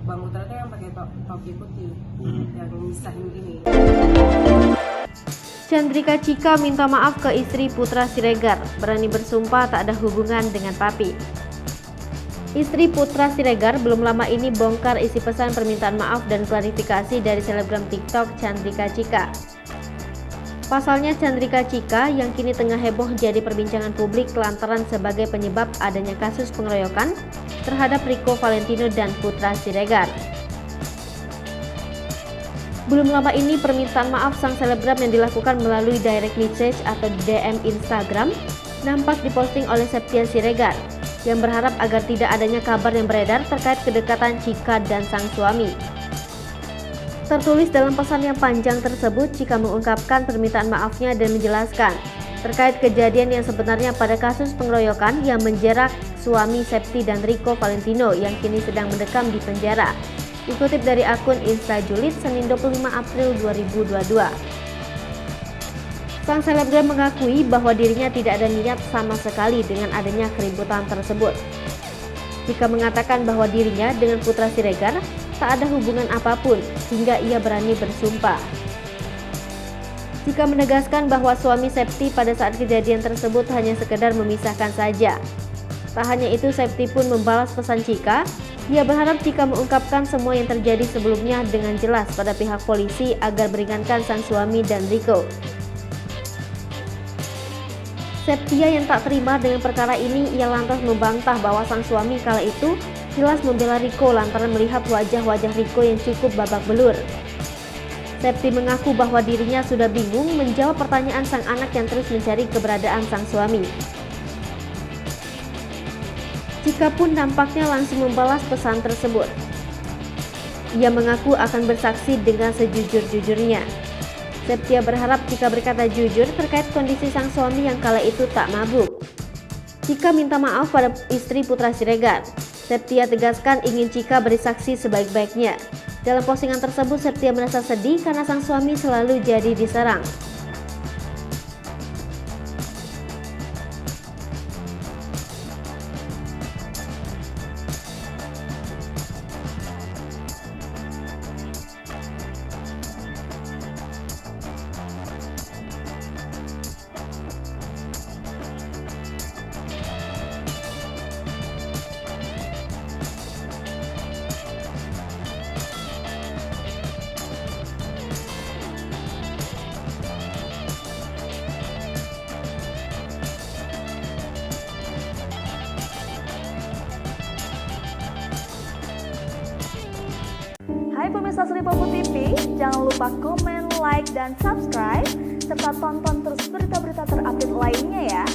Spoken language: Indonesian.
Bang Putra tuh yang pakai topi putih, yang misahin gini. Chandrika Cika minta maaf ke istri Putra Siregar, berani bersumpah tak ada hubungan dengan Papi. Istri Putra Siregar belum lama ini bongkar isi pesan permintaan maaf dan klarifikasi dari selebgram TikTok Chandrika Cika. Pasalnya Chandrika Cika yang kini tengah heboh jadi perbincangan publik lantaran sebagai penyebab adanya kasus pengeroyokan terhadap Rico Valentino dan Putra Siregar. Belum lama ini permintaan maaf sang selebgram yang dilakukan melalui direct message atau DM Instagram nampak diposting oleh Septia Siregar yang berharap agar tidak adanya kabar yang beredar terkait kedekatan Cika dan sang suami. Tertulis dalam pesan yang panjang tersebut, Cika mengungkapkan permintaan maafnya dan menjelaskan terkait kejadian yang sebenarnya pada kasus pengeroyokan yang menjerat suami Septi dan Rico Valentino yang kini sedang mendekam di penjara. Dikutip dari akun Insta Julid Senin 25 April 2022. Sang selebgram mengakui bahwa dirinya tidak ada niat sama sekali dengan adanya keributan tersebut. Cika mengatakan bahwa dirinya dengan Putra Siregar tak ada hubungan apapun hingga ia berani bersumpah. Cika menegaskan bahwa suami Septi pada saat kejadian tersebut hanya sekedar memisahkan saja. Tak hanya itu, Septi pun membalas pesan Cika. Ia berharap Cika mengungkapkan semua yang terjadi sebelumnya dengan jelas pada pihak polisi agar meringankan sang suami dan Rico. Septia yang tak terima dengan perkara ini, ia lantas membantah bahwa sang suami kala itu jelas membela Rico lantaran melihat wajah-wajah Rico yang cukup babak belur. Septi mengaku bahwa dirinya sudah bingung menjawab pertanyaan sang anak yang terus mencari keberadaan sang suami. Cika pun nampaknya langsung membalas pesan tersebut. Ia mengaku akan bersaksi dengan sejujur-jujurnya. Septia berharap Cika berkata jujur terkait kondisi sang suami yang kala itu tak mabuk. Cika minta maaf pada istri Putra Siregar. Septia tegaskan ingin Cika bersaksi sebaik-baiknya. Dalam postingan tersebut, Septia merasa sedih karena sang suami selalu jadi diserang. Hai pemirsa Sri Popo TV, jangan lupa komen, like, dan subscribe, serta tonton terus berita-berita terupdate lainnya ya.